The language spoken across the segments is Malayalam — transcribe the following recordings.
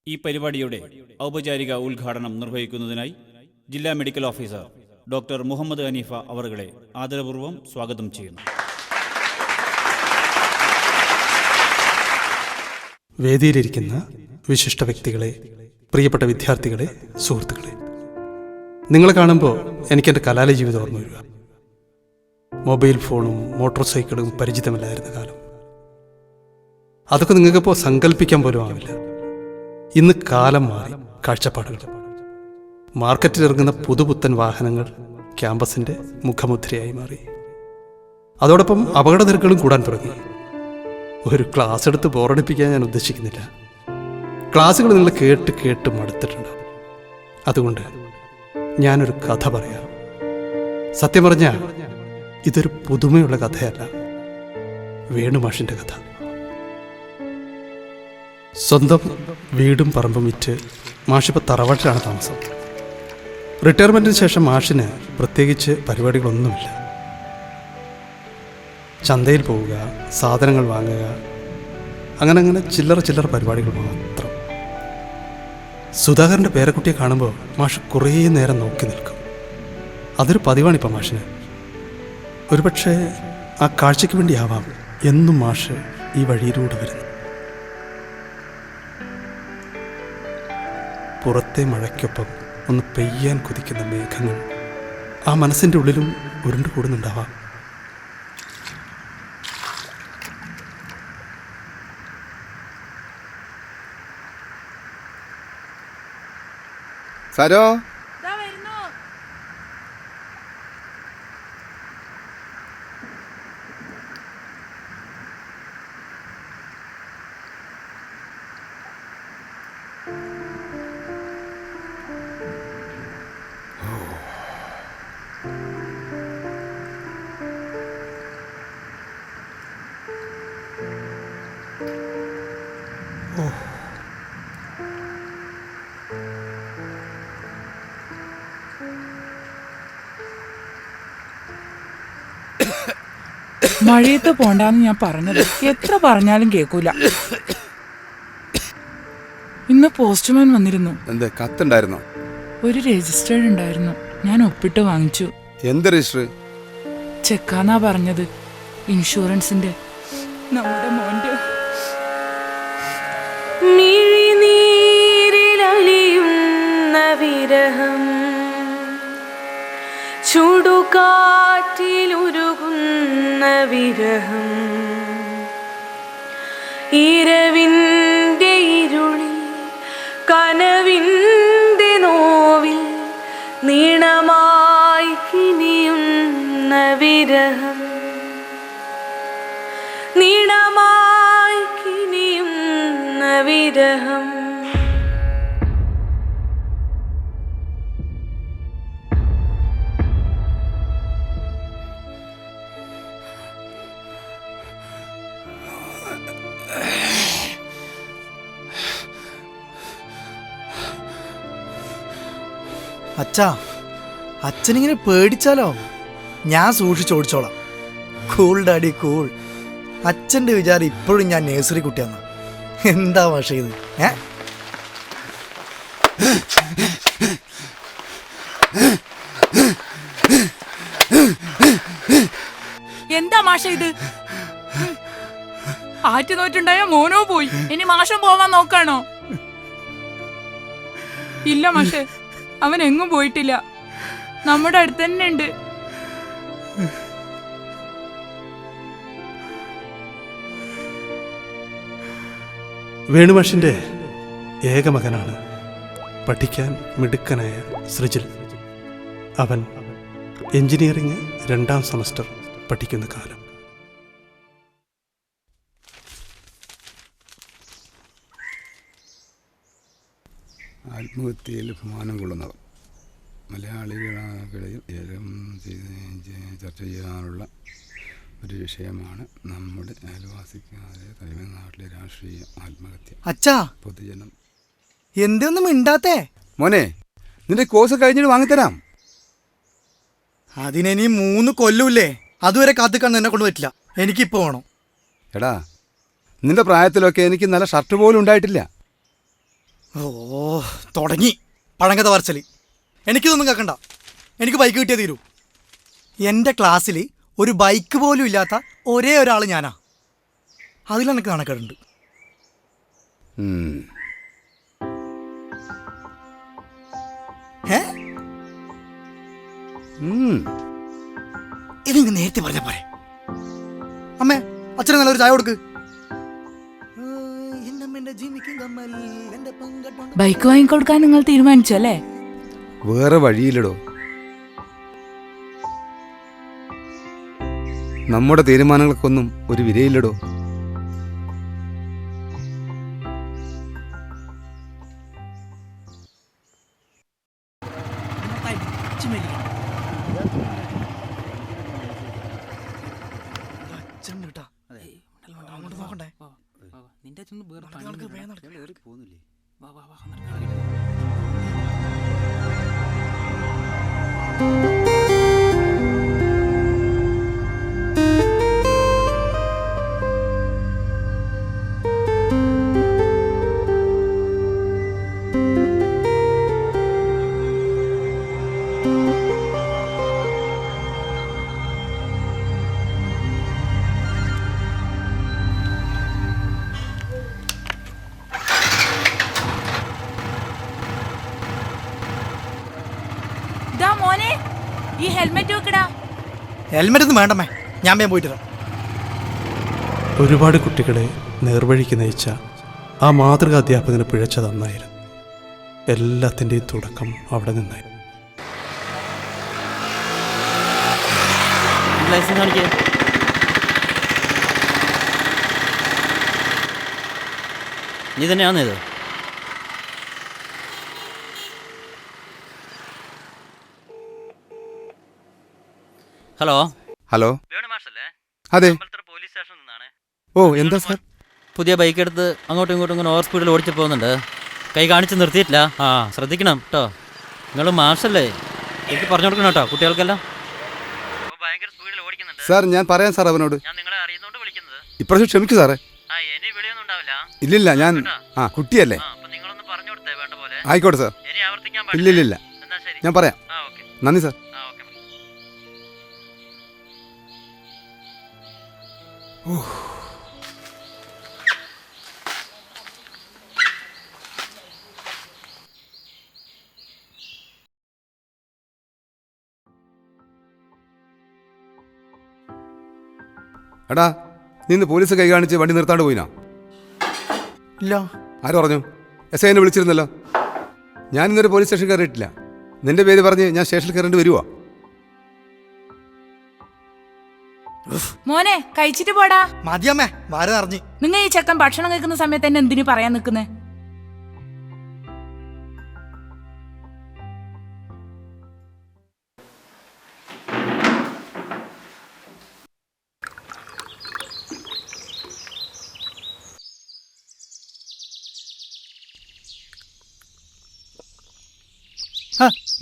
ഈ പരിപാടിയുടെ ഔപചാരിക ഉദ്ഘാടനം നിർവഹിക്കുന്നതിനായി ജില്ലാ medical officer doctor Muhammad Haneefa അവറുകളെ ആദരപൂർവ്വം സ്വാഗതം ചെയ്യുന്നു. വേദിയിലിരിക്കുന്ന വിശിഷ്ട വ്യക്തികളെ, പ്രിയപ്പെട്ട വിദ്യാർത്ഥികളെ, സുഹൃത്തുക്കളെ, നിങ്ങളെ കാണുമ്പോൾ എനിക്കെൻ്റെ കലാലയ ജീവിതം ഓർമ്മ വരിക. മൊബൈൽ ഫോണും മോട്ടോർ സൈക്കിളും പരിചിതമല്ലായിരുന്ന കാലം. അതൊക്കെ നിങ്ങൾക്കിപ്പോൾ സങ്കല്പിക്കാൻ പോലും ആവില്ല. ഇന്ന് കാലം മാറി, കാഴ്ചപ്പാടുകൾ. മാർക്കറ്റിലിറങ്ങുന്ന പുതുപുത്തൻ വാഹനങ്ങൾ ക്യാമ്പസിൻ്റെ മുഖമുദ്രയായി മാറി. അതോടൊപ്പം അപകട നിരക്കുകളും കൂടാൻ തുടങ്ങി. ഒരു ക്ലാസ് എടുത്ത് ബോറടിപ്പിക്കാൻ ഞാൻ ഉദ്ദേശിക്കുന്നില്ല. ക്ലാസ്സുകൾ നിങ്ങൾ കേട്ട് കേട്ട് മടുത്തിട്ടുണ്ടാവും. അതുകൊണ്ട് ഞാനൊരു കഥ പറയാം. സത്യം പറഞ്ഞാൽ ഇതൊരു പുതുമയുള്ള കഥയല്ല, വേണുമാഷിൻ്റെ കഥ. സ്വന്തം വീടും പറമ്പും വിറ്റ് മാഷിപ്പോൾ തറവാട്ടിലാണ് താമസം. റിട്ടയർമെൻറ്റിന് ശേഷം മാഷിന് പ്രത്യേകിച്ച് പരിപാടികളൊന്നുമില്ല. ചന്തയിൽ പോവുക, സാധനങ്ങൾ വാങ്ങുക, അങ്ങനെ ചില്ലറ പരിപാടികൾ മാത്രം. സുധാകരൻ്റെ പേരക്കുട്ടിയെ കാണുമ്പോൾ മാഷ് കുറേ നേരം നോക്കി നിൽക്കും. അതൊരു പതിവാണിപ്പോൾ മാഷിന്. ഒരുപക്ഷെ ആ കാഴ്ചയ്ക്ക് വേണ്ടിയാവാം എന്നും മാഷ് ഈ വഴിയിലൂടെ വരുന്നു. പുറത്തെ മഴയ്ക്കൊപ്പം ഒന്ന് പെയ്യാൻ കൊതിക്കുന്ന മേഘങ്ങൾ ആ മനസ്സിൻ്റെ ഉള്ളിലും ഉരുണ്ടു കൂടുന്നുണ്ടാവാം. സരോ, മഴയത്ത് പോണ്ടാന്ന് ഞാൻ പറഞ്ഞത് എത്ര പറഞ്ഞാലും കേൾക്കൂല. ഇന്ന് പോസ്റ്റ്മാൻ വന്നിരുന്നു. എന്ത് കത്തുണ്ടായിരുന്നോ? ഒരു രജിസ്റ്റേർഡ് ഉണ്ടായിരുന്നു, ഞാൻ ഒപ്പിട്ട് വാങ്ങിച്ചു. എന്ത് രജിസ്റ്റർ? ചെക്കാന്നാ പറഞ്ഞത്, ഇൻഷുറൻസിന്റെ. നമ്മുടെ മോന്റെ മിഴിനീരിലലിയുന്ന വിരഹം, ചുടുകാറ്റിലുരുകുന്ന വിരഹം, ഇരവിൻ്റെ ഇരുളിൽ കനവിൻ്റെ നോവിൽ നീണമായി കിനിയുന്ന വിരഹം, നീണമായി കിനിയുന്ന വിരഹം. അച്ഛാ, അച്ഛനിങ്ങനെ പേടിച്ചാലോ? ഞാൻ സൂക്ഷിച്ചോടിച്ചോളാം. Cool daddy cool. അച്ഛൻ്റെ വിചാരം ഇപ്പോഴും ഞാൻ നേഴ്സറി കുട്ടിയാന്ന്. എന്താ മാഷേ ഇത്? എന്താ മാഷ ഇത്? ആറ്റുനോറ്റുണ്ടായ മോനോ പോയി, ഇനി മാഷം പോവാൻ നോക്കാണോ? ഇല്ല മാഷെ, അവൻ എങ്ങും പോയിട്ടില്ല, നമ്മുടെ അടുത്ത് തന്നെ ഉണ്ട്. വേണുമാഷിൻ്റെ ഏക മകനാണ് പഠിക്കാൻ മിടുക്കനായ സൃജിൽ. അവൻ എഞ്ചിനീയറിംഗ് 2ാം സെമസ്റ്റർ പഠിക്കുന്ന കാലം. ആത്മഹത്യയിൽ ബഹുമാനം കൊള്ളുന്നവർ മലയാളികളിൽ ചർച്ച ചെയ്യാനുള്ള ഒരു വിഷയമാണ് നമ്മുടെ അയൽവാസിക്കാരെ തമിഴ്നാട്ടിലെ രാഷ്ട്രീയ ആത്മഹത്യ. അച്ഛാ, പൊതുജനം എന്തൊന്നും മിണ്ടാത്തേ? മോനെ, നിന്റെ കോഴ്സ് കഴിഞ്ഞിട്ട് വാങ്ങിത്തരാം. അതിനി 3 കൊല്ലൂല്ലേ? അതുവരെ കാത്തുക്കാൻ എന്നെ കൊണ്ട് പറ്റില്ല. എനിക്കിപ്പോൾ വേണം. എടാ, നിന്റെ പ്രായത്തിലൊക്കെ എനിക്ക് നല്ല ഷർട്ട് പോലും ഉണ്ടായിട്ടില്ല. ഓ തുടങ്ങി പഴങ്കഥ പറച്ചല്. എനിക്കിതൊന്നും കേൾക്കണ്ട. എനിക്ക് ബൈക്ക് കിട്ടിയേ തീരൂ. എൻ്റെ ക്ലാസ്സിൽ ഒരു ബൈക്ക് പോലും ഇല്ലാത്ത ഒരേ ഒരാൾ ഞാനാ. അതിലെനിക്ക് നടക്കേണ്ടത്. ഇതിങ്ങ് നേരത്തെ പറഞ്ഞ പോരെ. അമ്മേ, അച്ഛനെ നല്ലൊരു ചായ കൊടുക്ക്. ബൈക്ക് വാങ്ങിക്കൊടുക്കാൻ നിങ്ങൾ തീരുമാനിച്ചു അല്ലേ? വേറെ വഴിയില്ലടോ. നമ്മുടെ തീരുമാനങ്ങൾക്കൊന്നും ഒരു വിലയില്ലടോ. ഇതാ മോനെ, ഈ ഹെൽമെറ്റ് വെക്കടാ. ഹെൽമെറ്റ് ഒന്നും വേണ്ടമ്മേ, ഞാൻ വേഗം പോയിട്ട് വരാം. ഒരുപാട് കുട്ടികളെ നേർവഴിക്ക് നയിച്ച ആ മാതൃകാ അധ്യാപകന് പിഴച്ച നന്നായിരുന്നു. എല്ലാത്തിൻ്റെയും തുടക്കം അവിടെ നിന്നായിരുന്നു. നീ തന്നെയാണോ ഇത്? ഹലോ ഹലോ, വേണുമാഷല്ലേ? അതെ. പോലീസ് സ്റ്റേഷനിൽ നിന്നാണ്. ഓ, എന്താ സാർ? പുതിയ ബൈക്ക് എടുത്ത് അങ്ങോട്ടും ഇങ്ങോട്ടും ഇങ്ങനെ ഓവർ സ്പീഡിൽ ഓടിച്ചു പോകുന്നുണ്ട്. കൈ കാണിച്ച് നിർത്തിയിട്ടില്ല. ആ, ശ്രദ്ധിക്കണം കേട്ടോ. നിങ്ങൾ മാഷല്ലേ, എനിക്ക് പറഞ്ഞു കൊടുക്കണം കേട്ടോ കുട്ടികൾക്കെല്ലാം. ഭയങ്കര സ്പീഡിൽ ഓടിക്കുന്നുണ്ട് സാർ, ഞാൻ പറയാം സാർ അവനോട്. ഞാൻ നിങ്ങളെ അറിയുന്നോണ്ട് വിളിക്കുന്നത്. ഇപ്രാവശ്യം ക്ഷമിക്കൂ സാറേ. ആ, ഇനി വിളിയൊന്നും ഉണ്ടാവില്ല. ഇല്ലില്ല, ഞാൻ കുട്ടിയല്ലേ. അപ്പൊ നിങ്ങളൊന്ന് പറഞ്ഞു കൊടുത്തേ വേണ്ട പോലെ. ആയിക്കോട്ടെ സാർ. ഇനി ആവർത്തിക്കാൻ ഇല്ലില്ല, എന്നാ ശരി. ഞാൻ പറയാം. ആ, ഓക്കെ. നന്ദി സാർ. ആ, ഓക്കെ. എടാ, നീ ഇന്ന് പോലീസ് കൈ കാണിച്ച് വണ്ടി നിർത്താണ്ട് പോയിനാ? ഇല്ല. ആര് പറഞ്ഞു? എസ് ഐനെ വിളിച്ചിരുന്നല്ലോ. ഞാൻ ഇന്നൊരു പോലീസ് സ്റ്റേഷൻ കയറിയിട്ടില്ല. നിന്റെ പേര് പറഞ്ഞ് ഞാൻ സ്റ്റേഷനിൽ കയറേണ്ടി വരുവാ? മോനെ, കഴിച്ചിട്ട് പോടാ. മതിയമ്മേ, വാര നിറഞ്ഞ്. നിങ്ങൾ ഈ ചെക്കൻ ഭക്ഷണം കഴിക്കുന്ന സമയത്ത് തന്നെ എന്തിനു പറയാൻ നിൽക്കുന്നേ?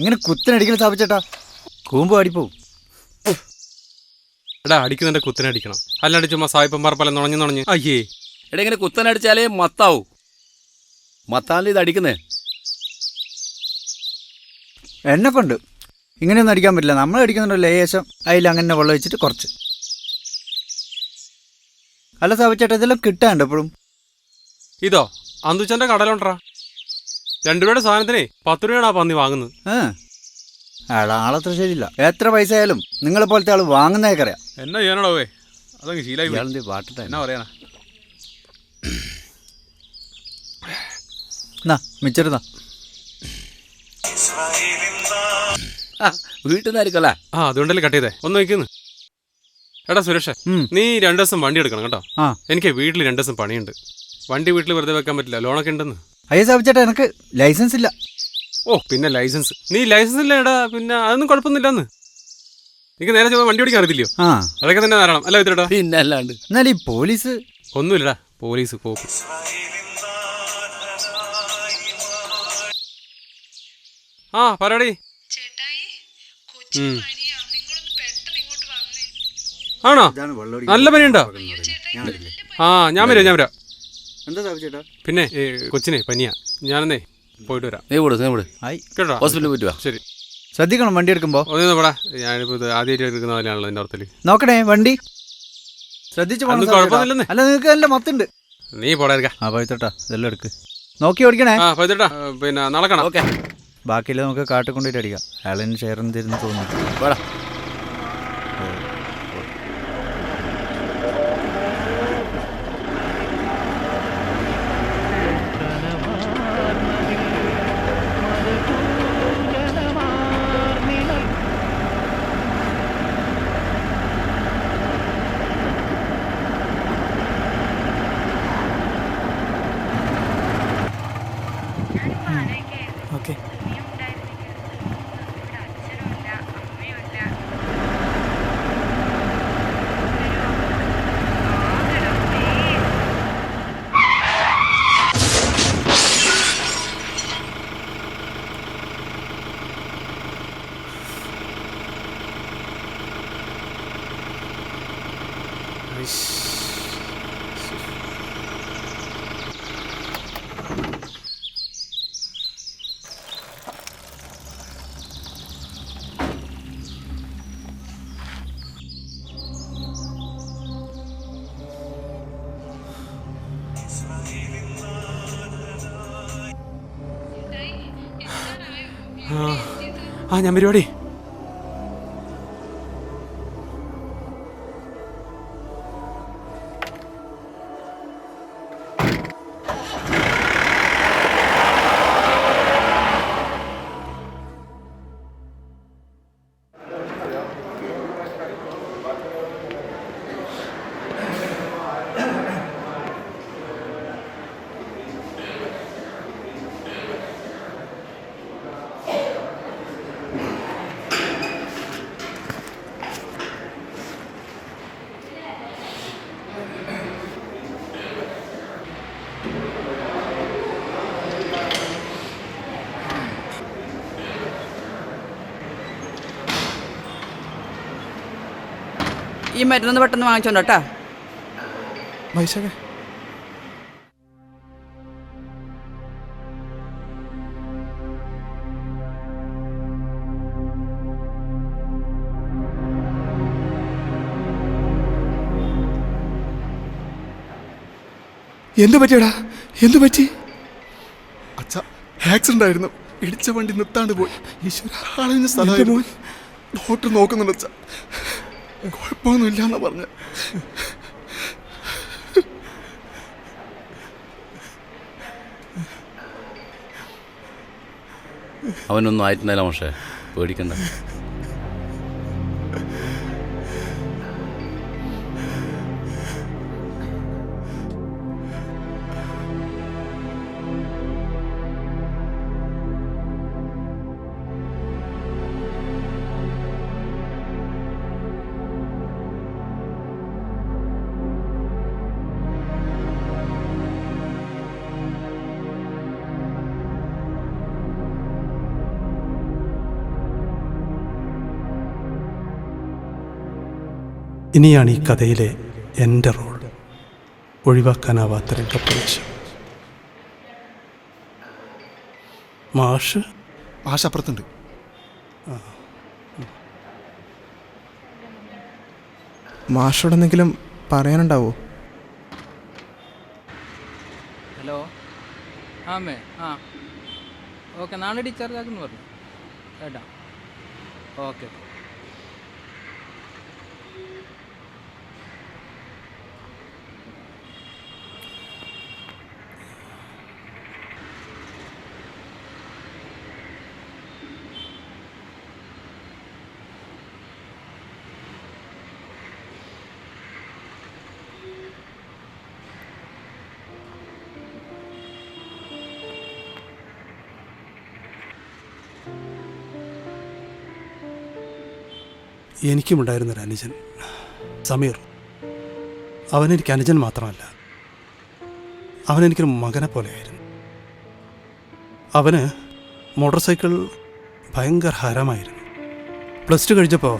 ഇങ്ങനെ കുത്തനടിക്കൽ സ്ഥാപിച്ചേട്ടാ, കൂമ്പ് അടിപ്പോവും. എടാ, അടിക്കുന്നതിന്റെ കുത്തനടിക്കണം, അല്ലാണ്ട് ചുമ്മാ സായിപ്പന്മാർ പല നുണഞ്ഞ് അയ്യേ. എടാ, ഇങ്ങനെ കുത്തനടിച്ചാലേ മത്താവും. മത്താല് ഇത് അടിക്കുന്നേ. എന്നെ കൊണ്ട് ഇങ്ങനെയൊന്നും അടിക്കാൻ പറ്റില്ല. നമ്മൾ അടിക്കുന്നുണ്ടോ ലേശം അതിൽ അങ്ങനെ വെള്ളം വെച്ചിട്ട് കുറച്ച്. അല്ല സ്ഥാപിച്ചേട്ടാ, ഇതെല്ലാം കിട്ടാണ്ട് എപ്പോഴും. ഇതോ അന്തുച്ചന്റെ കടലുണ്ടാ, 2 രൂപയുടെ സാധനത്തിനെ 10 രൂപയാണ് ആ പന്നി വാങ്ങുന്നത്. ആളത്ര ശരിയില്ല. എത്ര പൈസ ആയാലും നിങ്ങളെ പോലത്തെ ആൾ വാങ്ങുന്നേക്കറിയാം. എന്നാ ചെയ്യാനോവേ, അതങ്ങ് ശീലായി. പാട്ടിട്ട എന്നാ പറയാനാ. മിച്ചരുന്നാ വീട്ടിൽ നിന്നായിരിക്കല്ലേ? ആ, അതുകൊണ്ടല്ലേ കട്ട് ചെയ്തേ. ഒന്ന് വയ്ക്കുന്നു. എടാ സുരേഷ്, നീ 2 ദിവസം വണ്ടി എടുക്കണം കേട്ടോ. എനിക്ക് വീട്ടിൽ 2 ദിവസം പണിയുണ്ട്. വണ്ടി വീട്ടിൽ വെറുതെ വെക്കാൻ പറ്റില്ല, ലോണൊക്കെ ഉണ്ടെന്ന്. അയ്യോ സ്ഥാപിച്ചേട്ടാ, എനിക്ക് ലൈസൻസ് ഇല്ല. ഓ, പിന്നെ ലൈസൻസ്? നീ ലൈസൻസ് ഇല്ല എടാ, പിന്നെ അതൊന്നും കുഴപ്പമൊന്നുമില്ലെന്ന്. എനിക്ക് നേരെ ചുമ്മാ വണ്ടി ഓടിക്കാൻ അറിയത്തില്ലയോ? അതൊക്കെ തന്നെ ധാരാളം അല്ല വിത്തരടാ. പിന്നെ അല്ലാണ്ട്. എന്നാൽ ഈ പോലീസ് ഒന്നുമില്ലടാ, പോലീസ് കോപ്പ്. ആ, പറയടി. ആണോ? നല്ല പനിയുണ്ടോ? ആ, ഞാൻ വരാം. എന്താ സ്ഥാപിച്ചേട്ടാ? പിന്നെ കൊച്ചിനെ പനിയാ. ഞാനെന്നേ പോയിട്ട് വരാം. നീ വിട് ആയി. കേട്ടോ? ഹോസ്പിറ്റലിൽ പോയിട്ട് വാ. ശരി. ശ്രദ്ധിക്കണം വണ്ടി എടുക്കുമ്പോൾ. ഒന്നു പടാ, ഞാനിപ്പോൾ ഇത് ആദ്യമായിട്ട് എടുക്കുന്ന പോലെയാണല്ലോ എൻ്റെ ഓർത്തിൽ. നോക്കണേ വണ്ടി ശ്രദ്ധിച്ചു പോകണം. കുഴപ്പമൊന്നുമില്ലെന്ന്. അല്ല നിങ്ങൾക്ക് നല്ല മത്തുണ്ട്. നീ പോടാ എടുക്കാം. ആ പഴുത്തട്ടാ ഇതെല്ലാം എടുക്ക്. നോക്കി ഓടിക്കണേ. ആ പഴുത്തട്ടാ, പിന്നെ നടക്കണം. ഓക്കെ. ബാക്കിയിൽ നമുക്ക് കാട്ടിൽ കൊണ്ടിട്ട് അടിക്കാം. അയാളിന് ഷെയർ എന്തിരുന്ന് തോന്നുന്നു. വേടാ. ഓക്കെ. ഞാൻ പരിപാടി. ഈ മരുന്നൊന്ന് പെട്ടെന്ന് വാങ്ങിച്ചോണ്ടോട്ടാ. വൈശാഖേ, എന്ത് പറ്റിയടാ? എന്ത് പറ്റി? അച്ഛ, ആക്സിഡന്റ് ആയിരുന്നു. ഇടിച്ച വണ്ടി നിർത്താണ്ട് പോയി. ഈശ്വര, സ്ഥലം ഡോക്ടർ നോക്കുന്നുണ്ട് അച്ഛ. കുഴപ്പമൊന്നുമില്ല എന്നാ പറഞ്ഞ. അവനൊന്നും ആയിട്ടുണ്ടല്ലോ പക്ഷേ, പേടിക്കണ്ട. ഇനിയാണ് ഈ കഥയിലെ എൻ്റെ റോൾ. ഒഴിവാക്കാനാവാത്ത രംഗപ്രവേശം. മാഷ് അപ്പുറത്തുണ്ട്. മാഷോടെന്തെങ്കിലും പറയാനുണ്ടാവോ? ഹലോ ആമേ. ആ ഓക്കെ, നാളെ ഡിസ്ചാർജ് ആക്കുന്നു പറഞ്ഞു കേട്ടാ. ഓക്കെ. എനിക്കുമുണ്ടായിരുന്നൊരു അനുജൻ സമീർ. അവനെനിക്ക് അനുജൻ മാത്രമല്ല, അവനെനിക്കൊരു മകനെ പോലെയായിരുന്നു. അവന് മോട്ടോർ സൈക്കിൾ ഭയങ്കര ഹരമായിരുന്നു. +2 കഴിഞ്ഞപ്പോൾ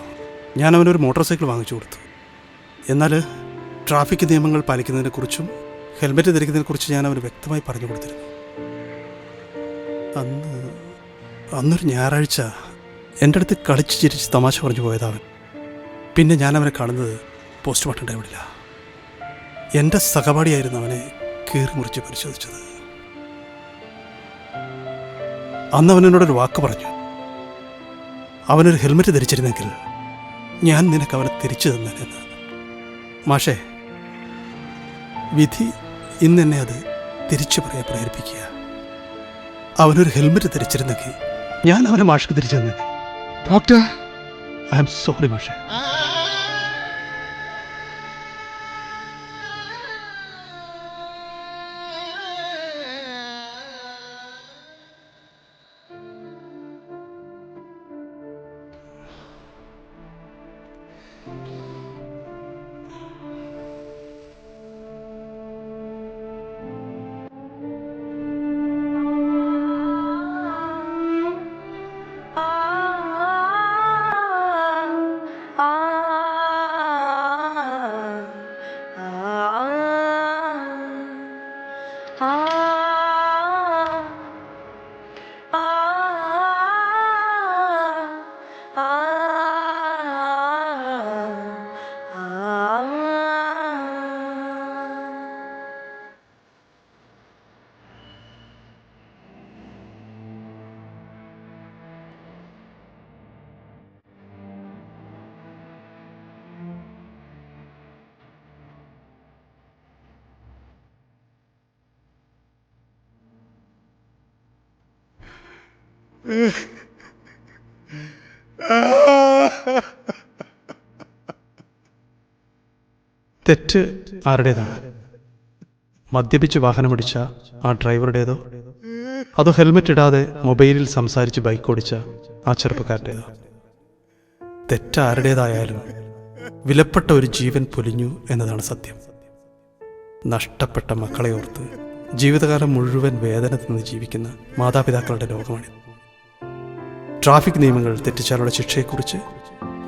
ഞാൻ അവനൊരു മോട്ടോർ സൈക്കിൾ വാങ്ങിച്ചു കൊടുത്തു. എന്നാൽ ട്രാഫിക് നിയമങ്ങൾ പാലിക്കുന്നതിനെക്കുറിച്ചും ഹെൽമെറ്റ് ധരിക്കുന്നതിനെക്കുറിച്ച് ഞാൻ അവന് വ്യക്തമായി പറഞ്ഞു കൊടുത്തിരുന്നു. അന്നൊരു ഞായറാഴ്ച എൻ്റെ അടുത്ത് കളിച്ച് ചിരിച്ച് തമാശ പറഞ്ഞു പോയതവൻ. പിന്നെ ഞാൻ അവനെ കാണുന്നത് പോസ്റ്റ്മോർട്ടം ടൈമില്ല. എൻ്റെ സഹപാഠിയായിരുന്നു അവനെ കീറി മുറിച്ച് പരിശോധിച്ചത്. അന്ന് അവനോടൊരു വാക്ക് പറഞ്ഞു. അവനൊരു ഹെൽമെറ്റ് ധരിച്ചിരുന്നെങ്കിൽ ഞാൻ നിനക്ക് അവനെ തിരിച്ചു തന്നേനെന്ന്. മാഷേ, വിധി ഇന്നെന്നെ അത് തിരിച്ചു പറയാൻ പ്രേരിപ്പിക്കുക. അവനൊരു ഹെൽമെറ്റ് ധരിച്ചിരുന്നെങ്കിൽ ഞാൻ അവനെ മാഷക്ക് തിരിച്ചു തന്നെ. ഡോക്ടർ, ഐ ആം സോറി മാഷേ. തെറ്റ് ആരുടേതാണ്? മദ്യപിച്ച് വാഹനമോടിച്ച ആ ഡ്രൈവറുടേതോ, അതോ ഹെൽമെറ്റ് ഇടാതെ മൊബൈലിൽ സംസാരിച്ച് ബൈക്ക് ഓടിച്ച ആ ചെറുപ്പക്കാരുടേതോ? തെറ്റാരുടേതായാലും വിലപ്പെട്ട ഒരു ജീവൻ പൊലിഞ്ഞു എന്നതാണ് സത്യം. നഷ്ടപ്പെട്ട മക്കളെ ഓർത്ത് ജീവിതകാലം മുഴുവൻ വേദന തിന്ന് ജീവിക്കുന്ന മാതാപിതാക്കളുടെ ലോകമാണിത്. ട്രാഫിക് നിയമങ്ങൾ തെറ്റിച്ചാലുള്ള ശിക്ഷയെക്കുറിച്ച്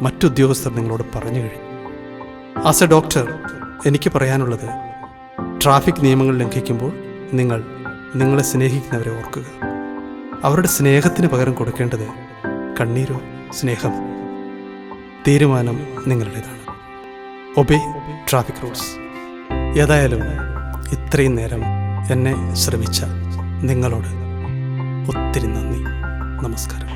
മറ്റുദ്യോഗസ്ഥർ നിങ്ങളോട് പറഞ്ഞു കഴിഞ്ഞു. ആസ് എ ഡോക്ടർ എനിക്ക് പറയാനുള്ളത്, ട്രാഫിക് നിയമങ്ങൾ ലംഘിക്കുമ്പോൾ നിങ്ങളെ സ്നേഹിക്കുന്നവരെ ഓർക്കുക. അവരുടെ സ്നേഹത്തിന് പകരം കൊടുക്കേണ്ടത് കണ്ണീരോ സ്നേഹമോ? തീരുമാനം നിങ്ങളുടേതാണ്. Obey traffic rules. ഏതായാലും ഇത്രയും നേരം എന്നെ ശ്രമിച്ച നിങ്ങളോട് ഒത്തിരി നന്ദി. നമസ്കാരം.